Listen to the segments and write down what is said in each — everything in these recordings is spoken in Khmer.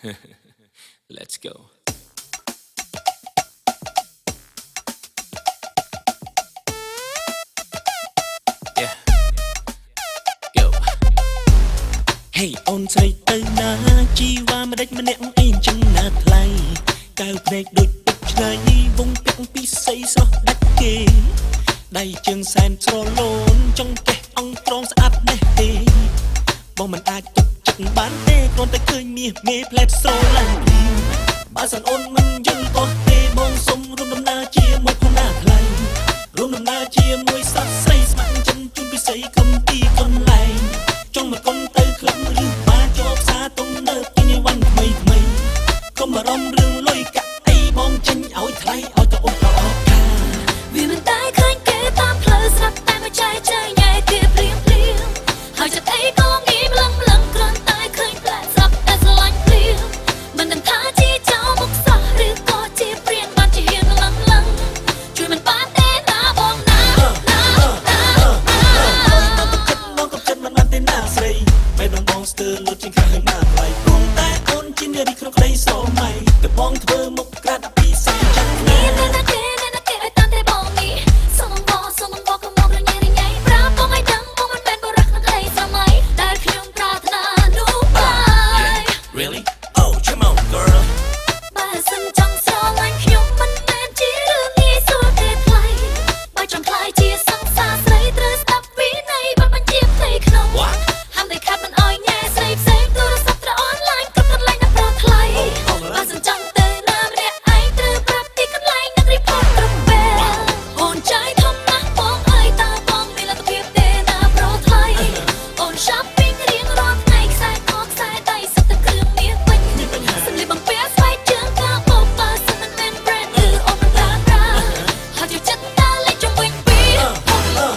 Let's go. Yeah. Go. Hey អូនស្រីទៅណាជីវ៉ាមិនដេចម្នាក់អីចឹងណាថ្លៃកៅភ្នែកដូចទឹកឆ្នៃវងពាក់ពីស័យស្រស់ដាច់គេដៃជើងសែនស្រលូនចង់ចេះអង្គត្រង់ស្អាតនេះទេបងមិនអាចទុកចិត្តបានទេគ្រាន់តែឃើញមាសមេផ្លែស្រឡាញ់ពីបើសិនអូនមិនយល់ក៏ទេបងសុំរួមដំណើរជាមួយផងណាថ្លៃរួមដំណើរជាមួយសត្វស្រីស្ម័គ្រចិត្តជូនពិសីកំទីកន្លែងចង់មកគុំទៅក្លឹបឬបានជាប់ផ្សារទំនើបទីនេះវ៉ាន់ថ្មីកុំអារម្មណ៍រឿងលុយកាក់អីបងចេញឲ្យថ្លៃឲ្យទៅអូនក៏អត់ថាវាមិនតែឃើញគេតាមផ្លូវស្រាប់តែមកចែកចាយញ៉ែគេព្រៀងហើយចិត្តអីក៏ងាយម្លឹងគ្រាន់តែឃើញផ្លែស្រាប់តែស្រឡាញ់ព្រៀងមិនដឹងថាជាចោលមុខសោះឬក៏ជាព្រៀងបានជាហ៊ានឡឹងជួយមិនបានទេណាបងណាបងក៏ចិត្តមិនបានទេណាស្រីបែបបងស្ទើរលុតជាងខាងណាថ្លៃព្រមតែអូនជានារីក្នុងក្តីស្រមៃតែបងធ្វើមុខក្រាតពីសាច់ចាំគ្នាណាគេឲ្យតាមតែបងនេះសុំបងក៏មករញ៉ៃប្រាប់បងឲ្យដឹងបងមិនមែនបរិះនឹងអីសម័យដែលខ្ញុំប្រាថ្នានោះឡើយ Really? Oh, come on girl បើសិនចង់ស្រឡាញ់ខ្ញុំមិនមែនជារឿងងាយស្រួលទេថ្លៃបើចង់ខ្លាយជាសង្សារស្រីត្រូវស្ដាប់ពីនៃបាត់បញ្ជាផ្ទៃក្នុងហាមតែខាត់មិនអោយញ៉ែស្រីផ្សេងទូរស័ព្ទត្រូវអនឡាញគ្រប់កន្លែងដល់ប្រថ្លៃបើសិនចង់ទៅណាម្នាក់ឯងត្រូវប្រាប់ទីកន្លែងនឹង report ត្រឹមពេលអូនចៃធំណាស់បងអើយតើបងមានលទ្ធភាពទេណាប្រថ្លៃអូន shopping រៀងរាល់ថ្ងៃខ្សែកខ្សែដៃសិតតែគ្រឿងមាសពេញសម្លៀកបំពាក់ស្បែកជើងកាបោកបើសិនមិនមែន brand គឺអូនប្រាថ្នាហើយយកចិត្តតាលេចជុំវិញពីអូនលោក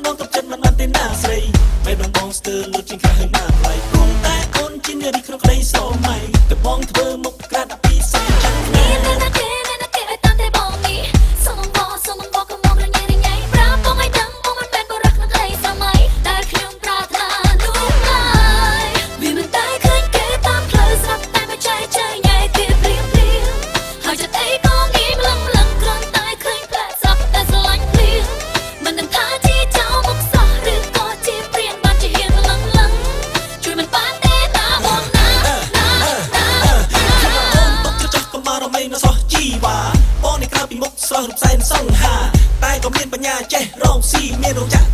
បងក៏ចិត្តមិនបានទេណាស្រីបែបបងស្ទើរលុតជាងខាងណាថ្លៃព្រមតែអូនជានារីក្នុងក្តីស្រមៃតែបងធ្វើមុខក្រាតពីសាច់ចាំគ្នាណាគេឲ្យតាមតែបងនេះសុំបងក៏មករញ៉ៃប្រាប់បងឲ្យដឹងបងមិនមែនបរិះនឹងអីសម័យដែលខ្ញុំប្រាថ្នានោះឡើយវាមិនតែឃើញគេតាមផ្លូវស្រាប់តែមកចែកចាយញ៉ៃគេព្រៀងហើយចិត្តអីក៏ងាយម្លឹងគ្រាន់តែឃើញផ្លែស្រាប់តែស្រឡាញ់ព្រៀងមិនដឹងថាជាចោលមុខសោះឬក៏ជាព្រៀងបានជាហ៊ានឡឹងជួយមិនបានទេណាបងណាបងចោះកំរមីនៅសោះជីវ៉ាបងនេះក្រៅពីមុខស្រស់រូបសែនសង្ហាតែក៏មានបញ្ញាចេះរកស៊ីមានរោងចក្រ